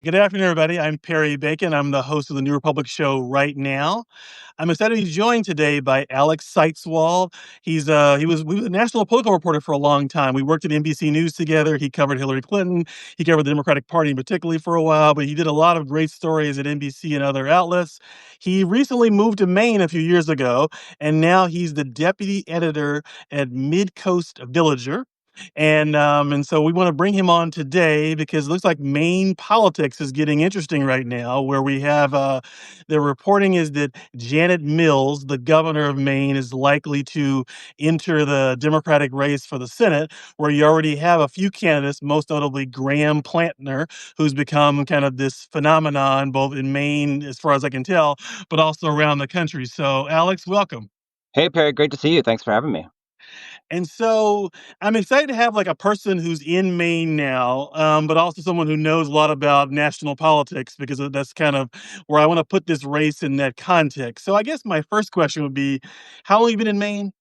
Good afternoon, everybody. I'm Perry Bacon. I'm the host of the New Republic show Right Now. I'm excited to be joined today by Alex Seitz-Wald. We was a national political reporter for a long time. We worked at NBC News together. He covered Hillary Clinton. He covered the Democratic Party particularly for a while, but he did a lot of great stories at NBC and other outlets. He recently moved to Maine a few years ago, and now he's the deputy editor at Midcoast Villager. And so we want to bring him on today because it looks like Maine politics is getting interesting right now, where we have the reporting is that Janet Mills, the governor of Maine, is likely to enter the Democratic race for the Senate, where you already have a few candidates, most notably Graham Plattner, who's become kind of this phenomenon both in Maine, as far as I can tell, but also around the country. So, Alex, welcome. Hey, Perry, great to see you. Thanks for having me. And so I'm excited to have like a person who's in Maine now, but also someone who knows a lot about national politics because that's kind of where I want to put this race in that context. So I guess my first question would be, how long have you been in Maine?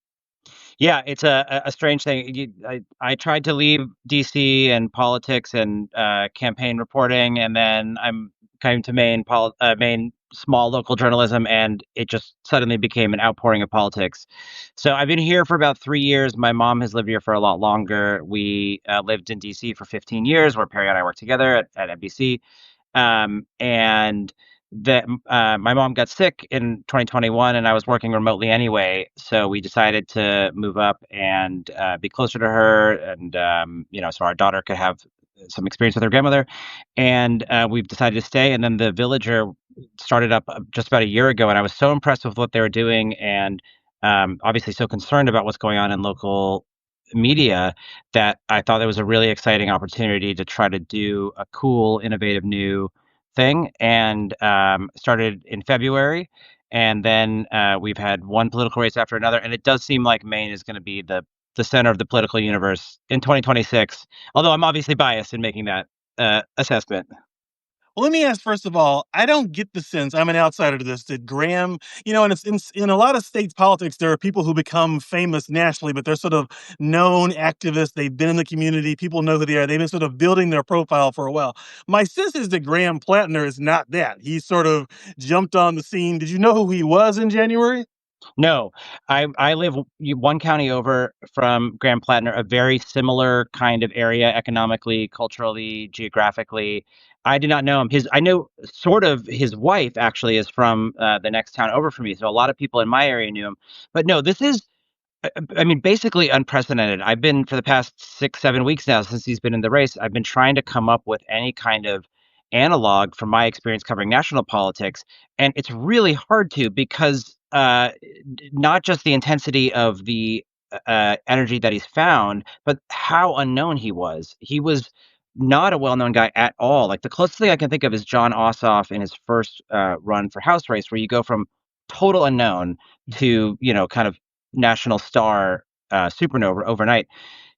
Yeah, it's a strange thing. I tried to leave DC and politics and campaign reporting, and then I'm came to Maine small local journalism, and it just suddenly became an outpouring of politics. So I've been here for about 3 years. My mom has lived here for a lot longer. We lived in DC for 15 years, where Perry and I worked together at NBC. And that My mom got sick in 2021, and I was working remotely anyway, so we decided to move up and be closer to her, and so our daughter could have some experience with her grandmother. And we've decided to stay. And then the Villager started up just about a year ago, and I was so impressed with what they were doing, and obviously so concerned about what's going on in local media, that I thought it was a really exciting opportunity to try to do a cool, innovative new thing. And started in February. And then we've had one political race after another. And it does seem like Maine is going to be the center of the political universe in 2026. Although I'm obviously biased in making that assessment. Well, let me ask first of all, I don't get the sense, I'm an outsider to this, that Graham, and it's in a lot of states' politics, there are people who become famous nationally, but they're sort of known activists. They've been in the community. People know who they are. They've been sort of building their profile for a while. My sense is that Graham Plattner is not that. He sort of jumped on the scene. Did you know who he was in January? No, I live one county over from Graham Plattner, a very similar kind of area economically, culturally, geographically. I did not know him. I know sort of his wife actually is from the next town over from me, so a lot of people in my area knew him. But no, this is I mean, basically unprecedented. I've been for the past 6, 7 weeks now since he's been in the race. I've been trying to come up with any kind of analog from my experience covering national politics, and it's really hard to because not just the intensity of the energy that he's found, but how unknown he was. He was not a well-known guy at all. Like the closest thing I can think of is John Ossoff in his first run for House race, where you go from total unknown to kind of national star supernova overnight.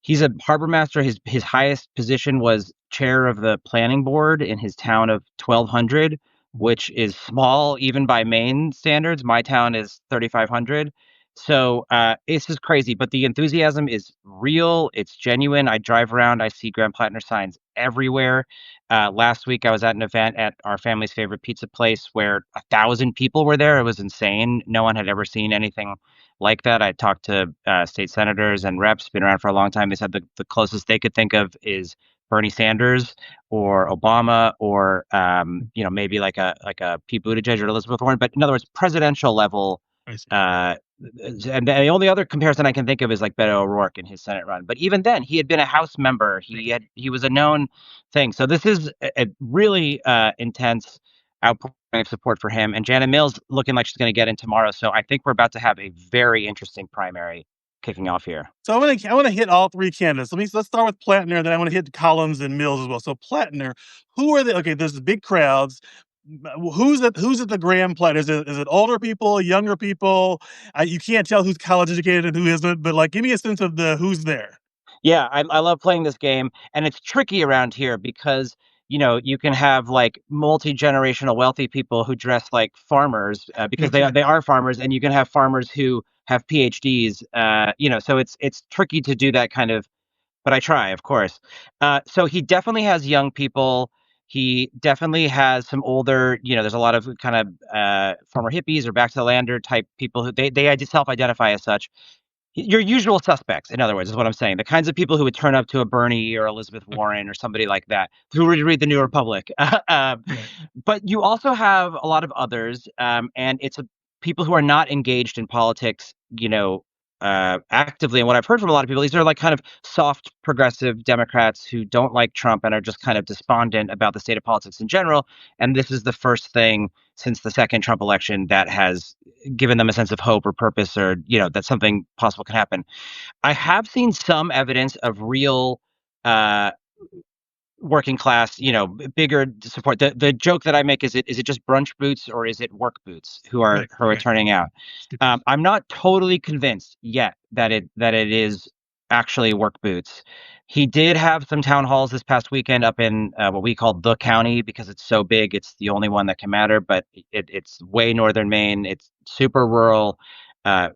He's a harbor master. His highest position was chair of the planning board in his town of 1,200, which is small even by Maine standards. My town is 3,500. So it's just crazy. But the enthusiasm is real. It's genuine. I drive around. I see Graham Plattner signs everywhere. Last week, I was at an event at our family's favorite pizza place where 1,000 people were there. It was insane. No one had ever seen anything like that. I talked to state senators and reps, been around for a long time. They said the closest they could think of is Bernie Sanders or Obama or maybe like a Pete Buttigieg or Elizabeth Warren. But in other words, presidential level. I see. Uh, and the only other comparison I can think of is like Beto O'Rourke in his Senate run. But even then, he had been a House member. He was a known thing. So this is a really intense outpouring of support for him. And Janet Mills looking like she's going to get in tomorrow. So I think we're about to have a very interesting primary kicking off here. So I want to hit all three candidates. Let's start with Plattner, then I want to hit Collins and Mills as well. So Plattner, who are they? Okay, there's the big crowds. Who's at the Graham Plattner? Is it older people, younger people? You can't tell who's college educated and who isn't, but like, give me a sense of the who's there. Yeah, I love playing this game, and it's tricky around here because you can have like multi-generational wealthy people who dress like farmers because they are farmers, and you can have farmers who have PhDs. So it's tricky to do that kind of, but I try, of course. So he definitely has young people. He definitely has some older, there's a lot of kind of former hippies or back to the lander type people who they self-identify as such. Your usual suspects, in other words, is what I'm saying. The kinds of people who would turn up to a Bernie or Elizabeth Warren or somebody like that who would read the New Republic. Right. But you also have a lot of others, and it's people who are not engaged in politics, actively. And what I've heard from a lot of people, these are like kind of soft progressive Democrats who don't like Trump and are just kind of despondent about the state of politics in general. And this is the first thing since the second Trump election that has given them a sense of hope or purpose, or that something possible can happen. I have seen some evidence of real uh working class, bigger support. The joke that I make is it just brunch boots or is it work boots Right. who are Right. turning out? I'm not totally convinced yet that it is actually work boots. He did have some town halls this past weekend up in what we call the county because it's so big. It's the only one that can matter, but it's way northern Maine. It's super rural, uh,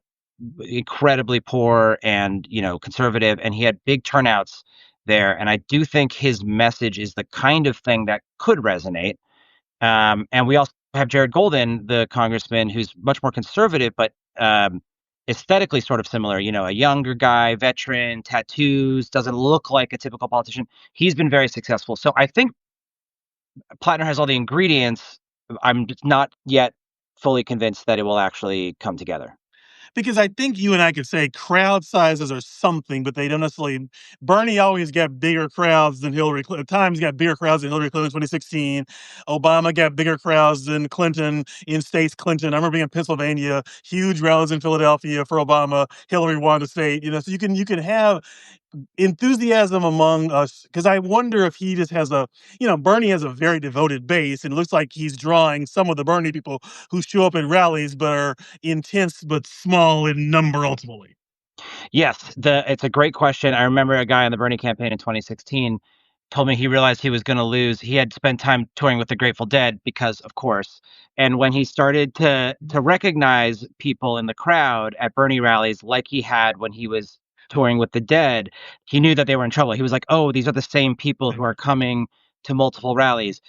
incredibly poor, and conservative. And he had big turnouts there. And I do think his message is the kind of thing that could resonate. And we also have Jared Golden, the congressman, who's much more conservative, but aesthetically sort of similar. A younger guy, veteran, tattoos, doesn't look like a typical politician. He's been very successful. So I think Plattner has all the ingredients. I'm just not yet fully convinced that it will actually come together. Because I think you and I could say crowd sizes are something, but they don't necessarily. Bernie always got bigger crowds than Hillary Clinton. Times got bigger crowds than Hillary Clinton in 2016. Obama got bigger crowds than Clinton in states Clinton. I remember being in Pennsylvania, huge rallies in Philadelphia for Obama. Hillary won the state. So you can have enthusiasm among us, because I wonder if he just has Bernie has a very devoted base, and it looks like he's drawing some of the Bernie people who show up at rallies but are intense but small in number ultimately. Yes, it's a great question. I remember a guy on the Bernie campaign in 2016 told me he realized he was going to lose. He had spent time touring with the Grateful Dead because, of course, and when he started to recognize people in the crowd at Bernie rallies like he had when he was touring with the Dead, he knew that they were in trouble. He was like, "Oh, these are the same people who are coming to multiple rallies."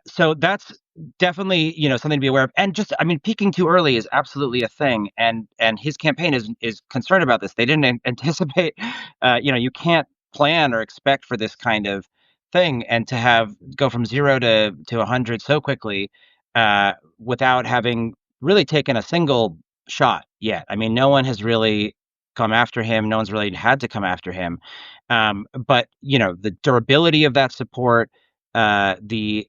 So that's definitely something to be aware of. And just, I mean, peaking too early is absolutely a thing, and his campaign is concerned about this. They didn't anticipate. You can't plan or expect for this kind of thing, and to have go from 0 to 100 so quickly, without having really taken a single shot yet. I mean, no one has really come after him. No one's really had to come after him. But the durability of that support, the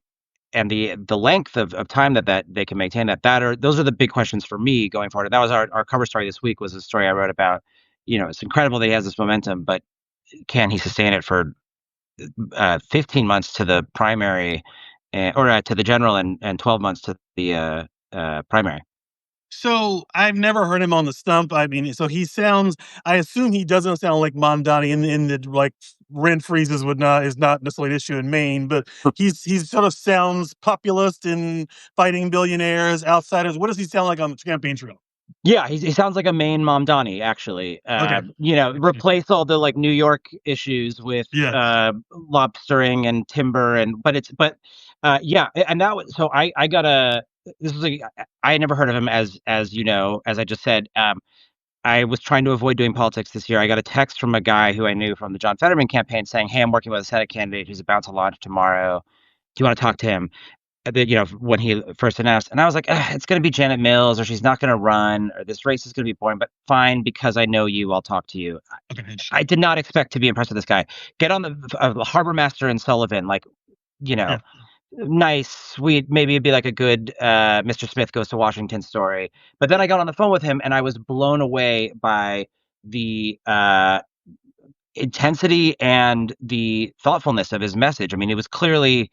and the length of time that they can maintain those are the big questions for me going forward. And that was our cover story this week, was a story I wrote about. It's incredible that he has this momentum, but can he sustain it for 15 months to the primary, or to the general, and 12 months to the primary? So I've never heard him on the stump. I mean, so he sounds. I assume he doesn't sound like Mamdani in the like rent freezes would not is not necessarily an issue in Maine, but he's sort of sounds populist and fighting billionaires, outsiders. What does he sound like on the campaign trail? Yeah, he sounds like a Maine Mamdani, actually. Okay. Replace all the like New York issues with Yeah. lobstering and timber, yeah, and that was so I got a this was I had never heard of him, as I just said. I was trying to avoid doing politics this year. I got a text from a guy who I knew from the John Fetterman campaign saying, "Hey, I'm working with a Senate candidate who's about to launch tomorrow. Do you want to talk to him?" When he first announced, and I was like, it's going to be Janet Mills, or she's not going to run, or this race is going to be boring, but fine, because I know you, I'll talk to you. Okay. Interesting. I did not expect to be impressed with this guy. Get on the Harbor Master and Sullivan, like, you Yeah. know, nice, sweet, maybe it'd be like a good Mr. Smith Goes to Washington story. But then I got on the phone with him and I was blown away by the intensity and the thoughtfulness of his message. I mean, it was clearly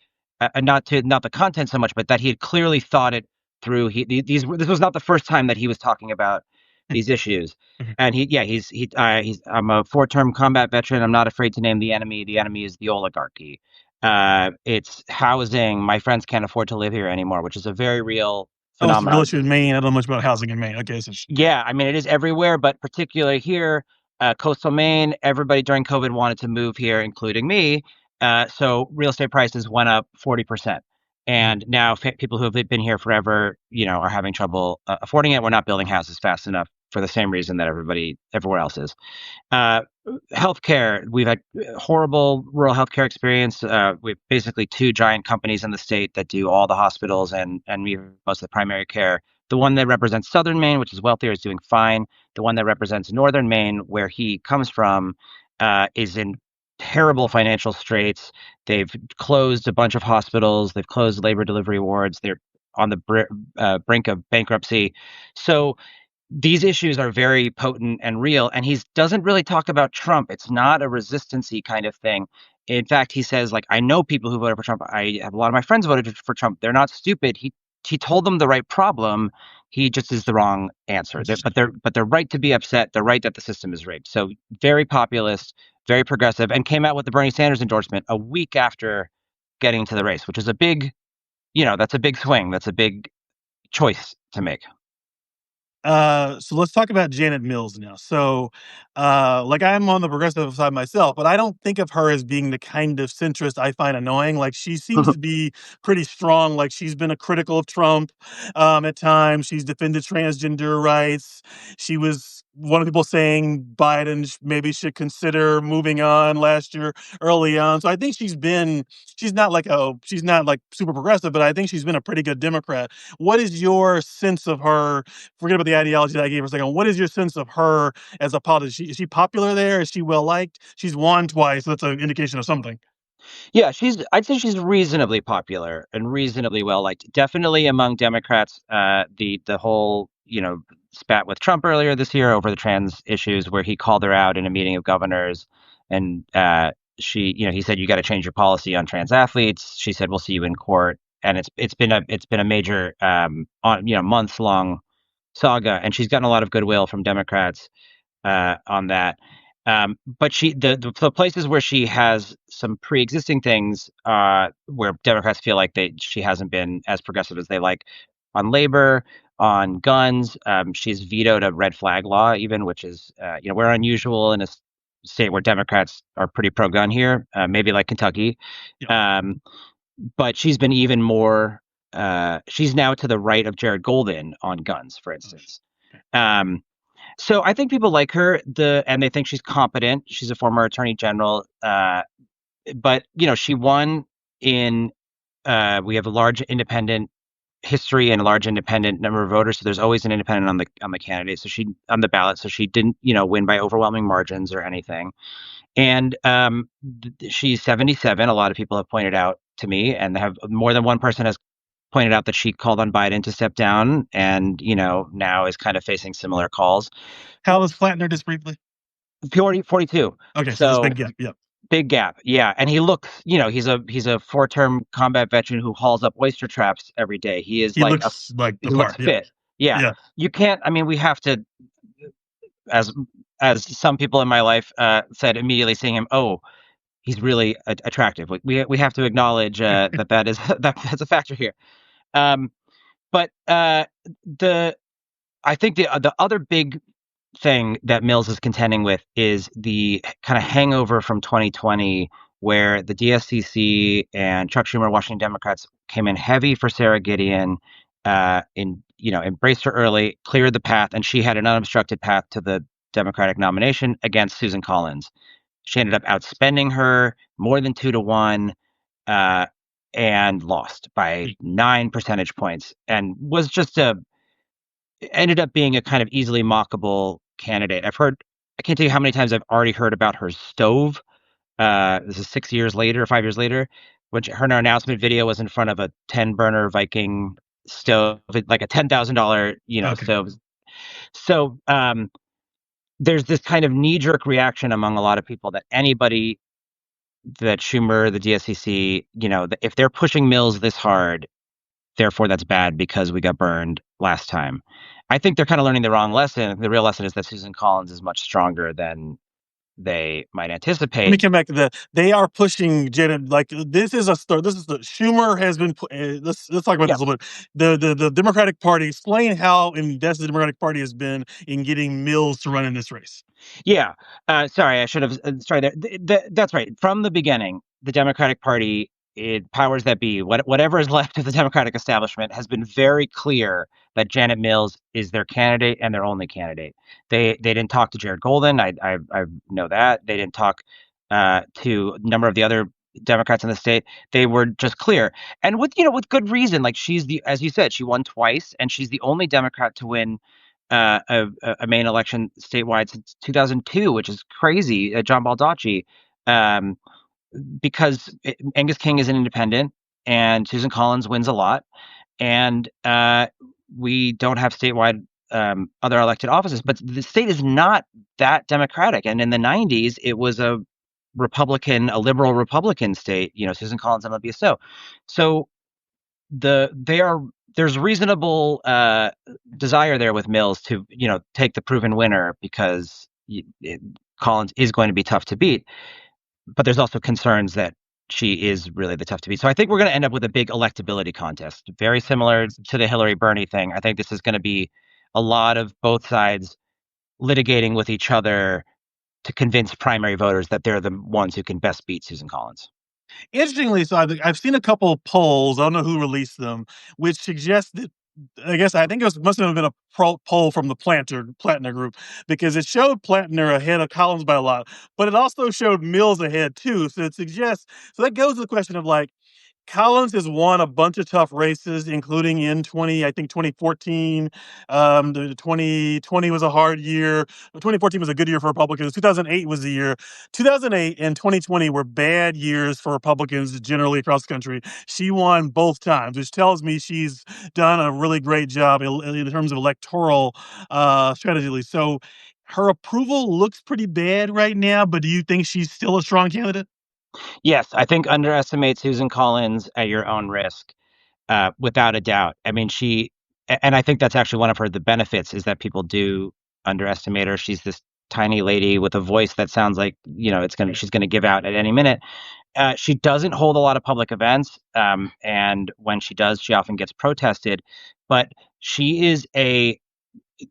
not the content so much, but that he had clearly thought it through. This was not the first time that he was talking about these issues. Okay. And I'm a 4-term combat veteran. I'm not afraid to name the enemy. The enemy is the oligarchy. It's housing. My friends can't afford to live here anymore, which is a very real Oh, it's a real phenomenon. issue in Maine. I don't know much about housing in Maine. Okay. So Yeah, I mean, it is everywhere, but particularly here, coastal Maine, everybody during COVID wanted to move here, including me. So real estate prices went up 40%. And now people who have been here forever, are having trouble affording it. We're not building houses fast enough for the same reason that everybody everywhere else is. Uh, Healthcare, we've had horrible rural healthcare experience. We have basically two giant companies in the state that do all the hospitals and most of the primary care. The one that represents Southern Maine, which is wealthier, is doing fine. The one that represents Northern Maine, where he comes from, is in terrible financial straits. They've closed a bunch of hospitals. They've closed labor delivery wards. They're on the brink of bankruptcy. So these issues are very potent and real. And he doesn't really talk about Trump. It's not a resistancy kind of thing. In fact, he says, like, I know people who voted for Trump. I have a lot of my friends voted for Trump. They're not stupid. He told them the right problem. He just is the wrong answer. But they're right to be upset. They're right that the system is rigged. So very populist, very progressive, and came out with the Bernie Sanders endorsement a week after getting into the race, which is a big, that's a big swing. That's a big choice to make. So let's talk about Janet Mills now. So, like I'm on the progressive side myself, but I don't think of her as being the kind of centrist I find annoying. Like she seems to be pretty strong. Like she's been a critical of Trump, at times. She's defended transgender rights. She was one of the people saying Biden maybe should consider moving on last year early on. So I think she's not like super progressive, but I think she's been a pretty good Democrat. What is your sense of her? Forget about the ideology that I gave for a second. What is your sense of her as a politician? Is she popular there? Is she well liked? She's won twice. So that's an indication of something. Yeah, I'd say she's reasonably popular and reasonably well liked. Definitely among Democrats. The whole, spat with Trump earlier this year over the trans issues, where he called her out in a meeting of governors, and he said, you got to change your policy on trans athletes. She said, we'll see you in court. And it's been a major months long saga, and she's gotten a lot of goodwill from Democrats on that. But the places where she has some pre-existing things, where Democrats feel like she hasn't been as progressive as they like, on labor, on guns. She's vetoed a red flag law, even, which is we're unusual in a state where Democrats are pretty pro-gun here, maybe like Kentucky. Yeah. But she's been even more. She's now to the right of Jared Golden on guns, for instance. So I think people like her, and they think she's competent. She's a former attorney general, but she won in. We have a large independent history and a large independent number of voters, so there's always an independent on the candidate. So she on the ballot, so she didn't win by overwhelming margins or anything. And she's 77. A lot of people have pointed out to me, and have more than one person has pointed out that she called on Biden to step down, and now is kind of facing similar calls. How is Plattner, just briefly? 42. Okay, so this So big gap. Yeah. big gap. Yeah. And he looks, he's a 4-term combat veteran who hauls up oyster traps every day. He is He looks like he the looks part. fit. Yeah. Yeah. You can't, I mean, we have to, as some people in my life said immediately seeing him, oh, he's really attractive. We have to acknowledge that is that's a factor here. But I think the other big thing that Mills is contending with is the kind of hangover from 2020, where the DSCC and Chuck Schumer, Washington Democrats, came in heavy for Sarah Gideon, embraced her early, cleared the path, and she had an unobstructed path to the Democratic nomination against Susan Collins. She ended up outspending her more than 2-1, and lost by 9 percentage points, and was just ended up being a kind of easily mockable candidate. I can't tell you how many times I've already heard about her stove. This is 6 years later, 5 years later, when her announcement video was in front of a 10-burner Viking stove, like a $10,000, Okay. stove. So there's this kind of knee-jerk reaction among a lot of people that anybody that Schumer, the DSCC, if they're pushing Mills this hard, therefore that's bad because we got burned last time. I think they're kind of learning the wrong lesson. The real lesson is that Susan Collins is much stronger than they might anticipate. Let me come back to they are pushing Janet. Like this is a start. This is the Schumer has been. Let's talk about this a little bit. The Democratic Party. Explain how invested the Democratic Party has been in getting Mills to run in this race. Yeah. Sorry, I should have started there. That's right. From the beginning, the Democratic Party, powers that be, whatever is left of the Democratic establishment, has been very clear that Janet Mills is their candidate and their only candidate. They didn't talk to Jared Golden. I know that they didn't talk to a number of the other Democrats in the state. They were just clear, and with good reason. Like, she's the, as you said, she won twice, and she's the only Democrat to win a Maine election statewide since 2002, which is crazy. John Baldacci. Um, because Angus King is an independent and Susan Collins wins a lot, and we don't have statewide other elected offices. But the state is not that Democratic, and in the 90s, it was a liberal Republican state. Susan Collins and Olivia Stowe. So there's reasonable desire there with Mills to take the proven winner, because Collins is going to be tough to beat. But there's also concerns that she is really the tough to beat. So I think we're going to end up with a big electability contest, very similar to the Hillary Bernie thing. I think this is going to be a lot of both sides litigating with each other to convince primary voters that they're the ones who can best beat Susan Collins. Interestingly, so I've seen a couple of polls, I don't know who released them, which suggest that, I think it must have been a poll from the Plattner group, because it showed Plattner ahead of Collins by a lot, but it also showed Mills ahead too. So it suggests, so that goes to the question of, like, Collins has won a bunch of tough races, including in 2014. The 2020 was a hard year. 2014 was a good year for Republicans. 2008 was the year. 2008 and 2020 were bad years for Republicans generally across the country. She won both times, which tells me she's done a really great job in terms of electoral strategy. So her approval looks pretty bad right now, but do you think she's still a strong candidate? Yes, I think underestimate Susan Collins at your own risk, without a doubt. I mean, and I think that's actually one of the benefits, is that people do underestimate her. She's this tiny lady with a voice that sounds like, she's gonna give out at any minute. She doesn't hold a lot of public events, and when she does, she often gets protested. But she is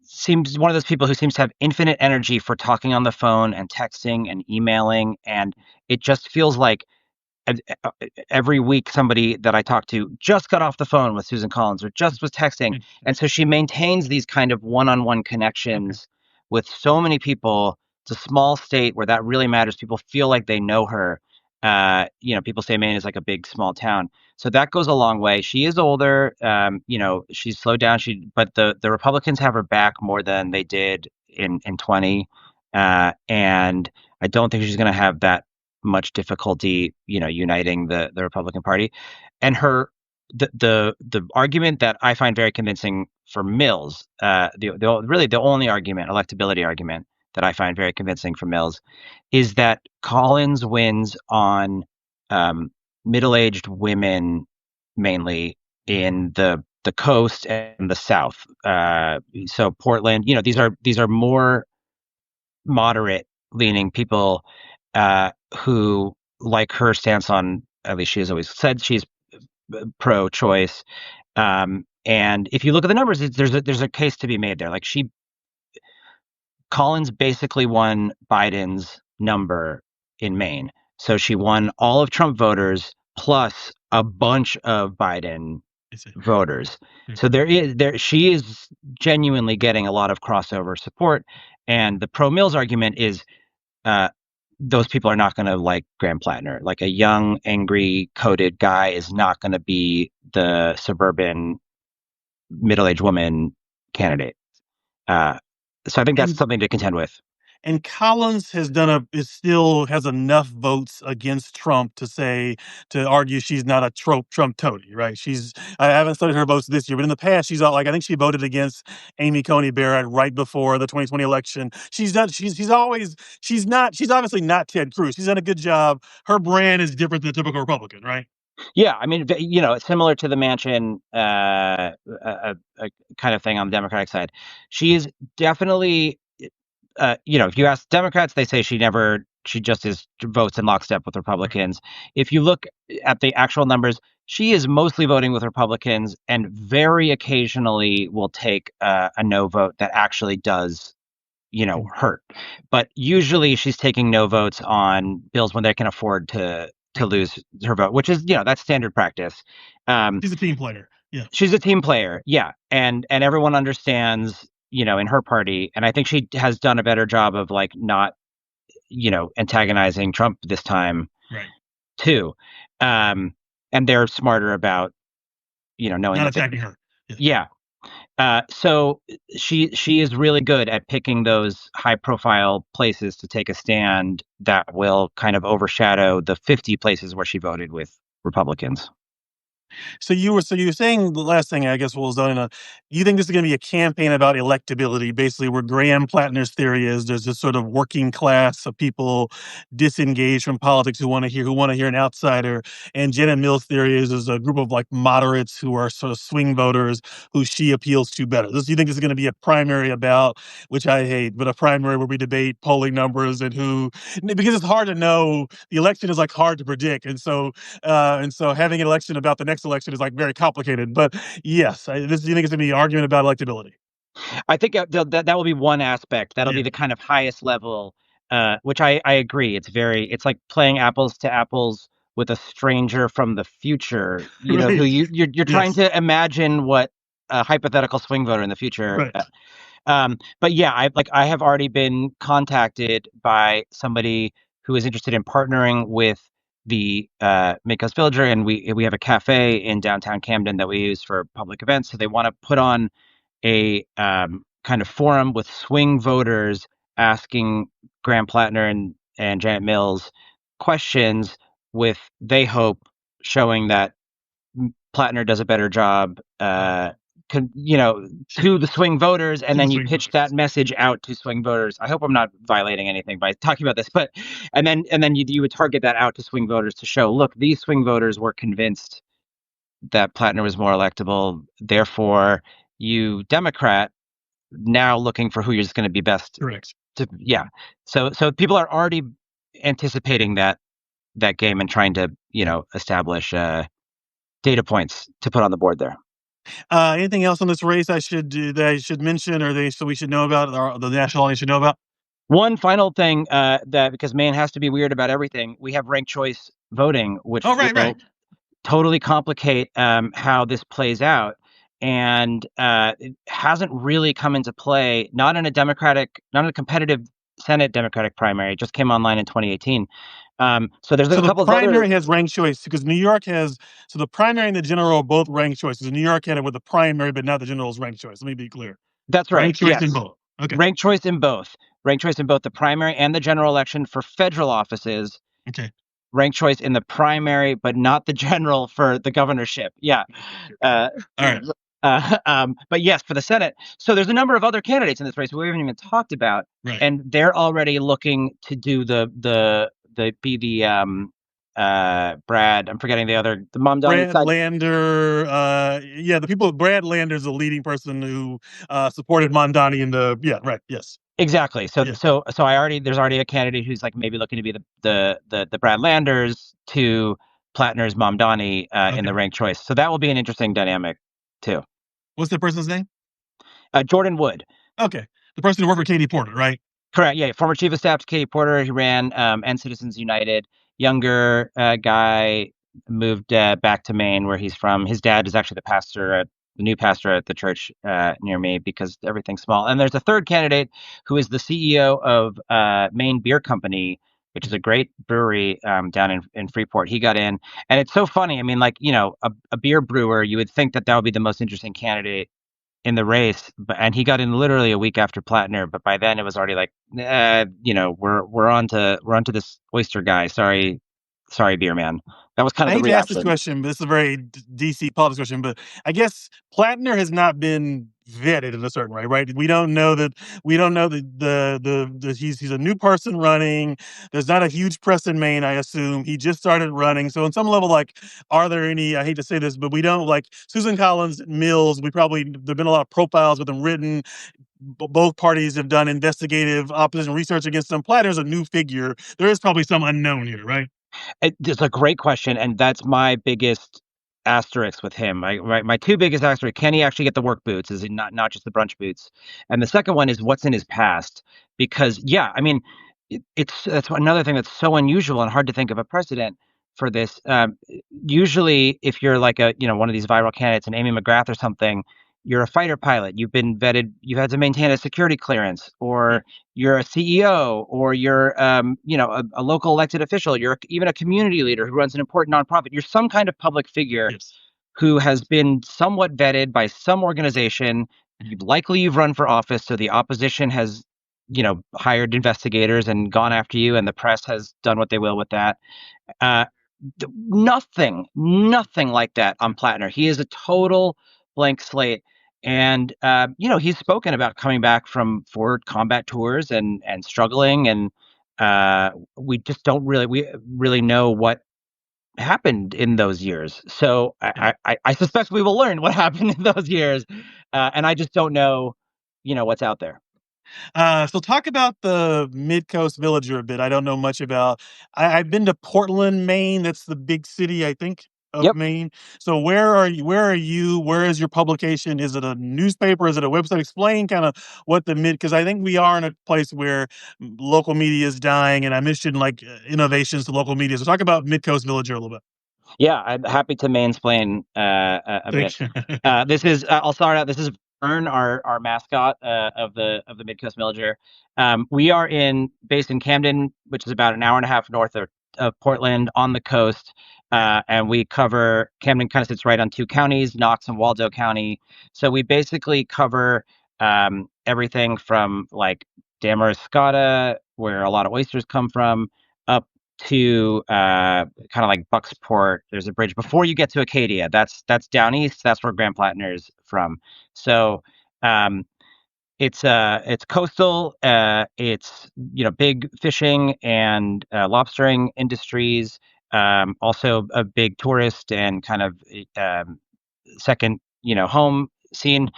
seems one of those people who seems to have infinite energy for talking on the phone and texting and emailing, and it just feels like every week somebody that I talk to just got off the phone with Susan Collins or just was texting. And so she maintains these kind of one-on-one connections with so many people. It's a small state where that really matters. People feel like they know her. People say Maine is like a big small town. So that goes a long way. She is older. She's slowed down. But the Republicans have her back more than they did in 20. And I don't think she's going to have that much difficulty, uniting the Republican Party. And the argument that I find very convincing for Mills, really the only argument, electability argument, that I find very convincing for Mills, is that Collins wins on middle-aged women, mainly in the coast and the South. So Portland, these are more moderate leaning people who like her stance on, at least she has always said she's pro-choice. And if you look at the numbers, there's a case to be made there. Like, Collins basically won Biden's number in Maine. So she won all of Trump voters plus a bunch of Biden voters. So she is genuinely getting a lot of crossover support. And the pro-Mills argument is those people are not going to like Graham Plattner. Like, a young, angry, coded guy is not going to be the suburban middle-aged woman candidate. So I think that's something to contend with. And Collins still has enough votes against Trump to argue she's not a Trump toady, right? I haven't studied her votes this year, but in the past, she's I think she voted against Amy Coney Barrett right before the 2020 election. She's obviously not Ted Cruz. She's done a good job. Her brand is different than the typical Republican, right? Yeah, I mean, it's similar to the Manchin kind of thing on the Democratic side. She is definitely, if you ask Democrats, they say she just votes in lockstep with Republicans. If you look at the actual numbers, she is mostly voting with Republicans, and very occasionally will take a no vote that actually does, hurt. But usually she's taking no votes on bills when they can afford to to lose her vote, which is, that's standard practice. She's a team player. Yeah. She's a team player. Yeah. And everyone understands, in her party. And I think she has done a better job of like not, antagonizing Trump this time Right. too. And they're smarter about, knowing Not that attacking her. Yeah. So she is really good at picking those high profile places to take a stand that will kind of overshadow the 50 places where she voted with Republicans. So you were saying the last thing I guess was done. You think this is going to be a campaign about electability, basically, where Graham Plattner's theory is there's this sort of working class of people disengaged from politics who want to hear an outsider, and Janet Mill's theory is there's a group of like moderates who are sort of swing voters who she appeals to better. You think this is going to be a primary about, which I hate, but a primary where we debate polling numbers and because it's hard to know. The election is like hard to predict, and so having an election about the next election is like very complicated. But yes, do you think it's going to be an argument about electability? I think that will be one aspect. That'll be Yeah. the kind of highest level, which I agree. It's like playing apples to apples with a stranger from the future, who Right. you're trying Yes. to imagine what a hypothetical swing voter in the future. Right. But yeah, I have already been contacted by somebody who is interested in partnering with the Midcoast Villager, and we have a cafe in downtown Camden that we use for public events. So they want to put on a kind of forum with swing voters asking Graham Plattner and Janet Mills questions, with, they hope, showing that Plattner does a better job, to the swing voters, and then you pitch that message out to swing voters. I hope I'm not violating anything by talking about this, but and then you would target that out to swing voters to show, look, these swing voters were convinced that Plattner was more electable. Therefore, you Democrat now looking for who you're just going to be best. Correct. So people are already anticipating that game and trying to establish data points to put on the board there. Anything else on this race that I should mention, or so we should know about, or the national audience should know about? One final thing, that because Maine has to be weird about everything, we have ranked choice voting, which will totally complicate how this plays out. And it hasn't really come into play, not in a competitive Senate Democratic primary. It just came online in 2018. So there's a couple the primary of has ranked choice because New York has. So the primary and the general are both ranked choices. New York had it with the primary, but not the general's ranked choice. Let me be clear. That's right. Ranked choice in both. Okay. Ranked choice in both. Ranked choice in both the primary and the general election for federal offices. Okay. Ranked choice in the primary, but not the general for the governorship. Yeah. All right. But yes, for the Senate. So there's a number of other candidates in this race we haven't even talked about, and they're already looking to do Brad. I'm forgetting the Mamdani Brad Lander. The people. Brad Lander is the leading person who supported Mamdani in the. Yeah. Right. Yes. Exactly. So there's already a candidate who's like maybe looking to be the Brad Landers to Plattner's Mamdani in the ranked choice. So that will be an interesting dynamic too. What's the person's name? Jordan Wood. Okay, the person who worked for Katie Porter, right? Correct. Yeah, former chief of staff to Katie Porter. He ran End Citizens United. Younger guy, moved back to Maine, where he's from. His dad is actually the new pastor at the church near me, because everything's small. And there's a third candidate who is the CEO of Maine Beer Company, which is a great brewery down in Freeport. He got in, and it's so funny. I mean, like, a beer brewer, you would think that would be the most interesting candidate in the race, and he got in literally a week after Plattner. But by then it was already like, we're on to this oyster guy. Sorry, beer man. That was kind of the reaction. I hate to ask this question, but this is a very DC politics question. But I guess Plattner has not been vetted in a certain way, right? We don't know that. He's a new person running. There's not a huge press in Maine, I assume. He just started running, so on some level, like, are there any? I hate to say this, but we don't like Susan Collins Mills. There've been a lot of profiles with them written. Both parties have done investigative opposition research against them. Plattner's a new figure. There is probably some unknown here, right? It's a great question, and that's my biggest asterisk with him. My two biggest asterisks: can he actually get the work boots? Is it not just the brunch boots? And the second one is, what's in his past? Because I mean, that's another thing that's so unusual and hard to think of a precedent for this. Usually, if you're like a one of these viral candidates, an Amy McGrath or something, you're a fighter pilot. You've been vetted. You've had to maintain a security clearance, or you're a CEO, or you're a local elected official. You're even a community leader who runs an important nonprofit. You're some kind of public figure Yes. who has been somewhat vetted by some organization. You've run for office, so the opposition has hired investigators and gone after you, and the press has done what they will with that. Uh, nothing like that on Plattner. He is a total blank slate. And he's spoken about coming back from forward combat tours and struggling, and we just don't really know what happened in those years. So I suspect we will learn what happened in those years, and I just don't know, what's out there. So talk about the Midcoast Villager a bit. I don't know much about. I've been to Portland, Maine. That's the big city, I think, of Yep. Maine. So where are you? Where are you? Where is your publication? Is it a newspaper? Is it a website? Explain kind of what the mid, because I think we are in a place where local media is dying, and I'm interested in like innovations to local media. So talk about Midcoast Villager a little bit. Yeah, I'm happy to mansplain a bit. Thank you. This is I'll start out. This is Vern, our mascot of the Midcoast Villager. We are based in Camden, which is about an hour and a half north of Portland on the coast. And we cover Camden. Kind of sits right on two counties, Knox and Waldo County. So we basically cover everything from like Damariscotta, where a lot of oysters come from, up to kind of like Bucksport. There's a bridge before you get to Acadia. That's down east. That's where Graham Plattner's from. So it's coastal. It's big fishing and lobstering industries. Also a big tourist and kind of second home scene.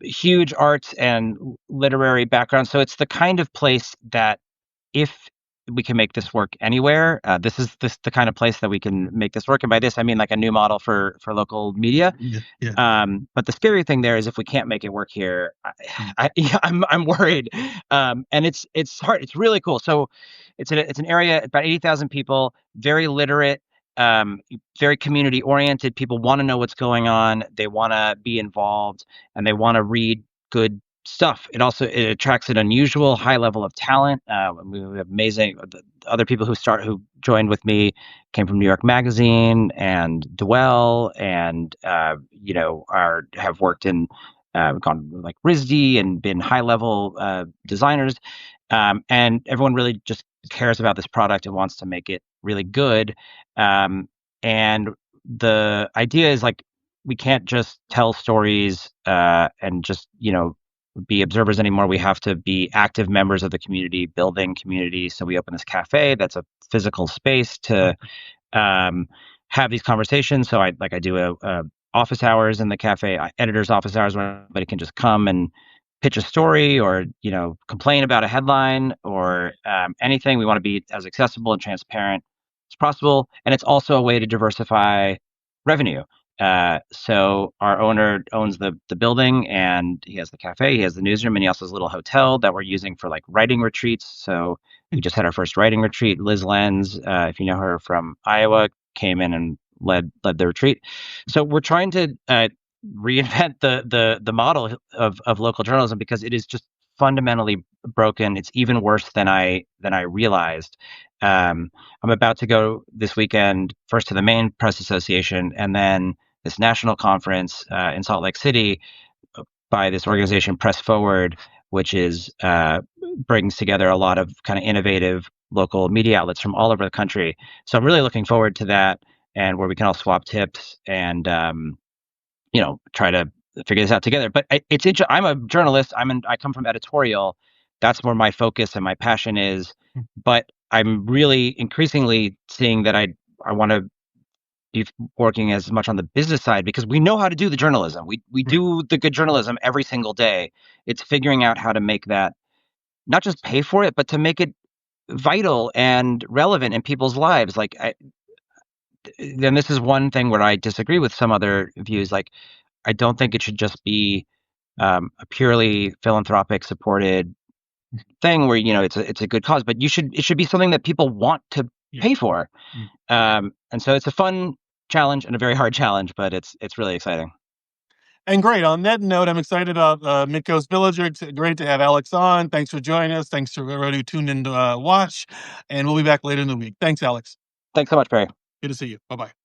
Huge arts and literary background. So it's the kind of place that if we can make this work anywhere, this is the kind of place that we can make this work. And by this, I mean like a new model for local media. Yeah, yeah. But the scary thing there is if we can't make it work here, I'm worried. And it's hard. It's really cool. So it's an area about 80,000 people, very literate, very community oriented. People want to know what's going on. They want to be involved, and they want to read good stuff. It attracts an unusual high level of talent. We have amazing other people who joined with me came from New York Magazine and Dwell, and have worked in gone like RISD and been high level designers. And everyone really just cares about this product and wants to make it really good. And the idea is like we can't just tell stories and just be observers anymore. We have to be active members of the community, building community. So we open this cafe that's a physical space to have these conversations. So I do a office hours in the cafe, editor's office hours, where anybody can just come and pitch a story or complain about a headline or anything. We want to be as accessible and transparent as possible, and it's also a way to diversify revenue. So our owner owns the building, and he has the cafe, he has the newsroom, and he also has a little hotel that we're using for like writing retreats. So we just had our first writing retreat. Liz Lenz, if you know her from Iowa, came in and led the retreat. So we're trying to reinvent the model of local journalism because it is just fundamentally broken. It's even worse than I realized. I'm about to go this weekend first to the Maine Press Association and then this national conference in Salt Lake City by this organization Press Forward, which is brings together a lot of kind of innovative local media outlets from all over the country. So I'm really looking forward to that, and where we can all swap tips and try to figure this out together. But it's interesting. I'm a journalist. I come from editorial. That's where my focus and my passion is. But I'm really increasingly seeing that I want to be working as much on the business side because we know how to do the journalism. We do the good journalism every single day. It's figuring out how to make that not just pay for it, but to make it vital and relevant in people's lives. Then this is one thing where I disagree with some other views. Like, I don't think it should just be a purely philanthropic supported thing where it's a good cause, but it should be something that people want to pay for. And so it's a fun challenge and a very hard challenge, but it's really exciting. And great. On that note, I'm excited about Midcoast Villager. It's great to have Alex on. Thanks for joining us. Thanks to everybody who tuned in to watch. And we'll be back later in the week. Thanks, Alex. Thanks so much, Barry. Good to see you. Bye-bye.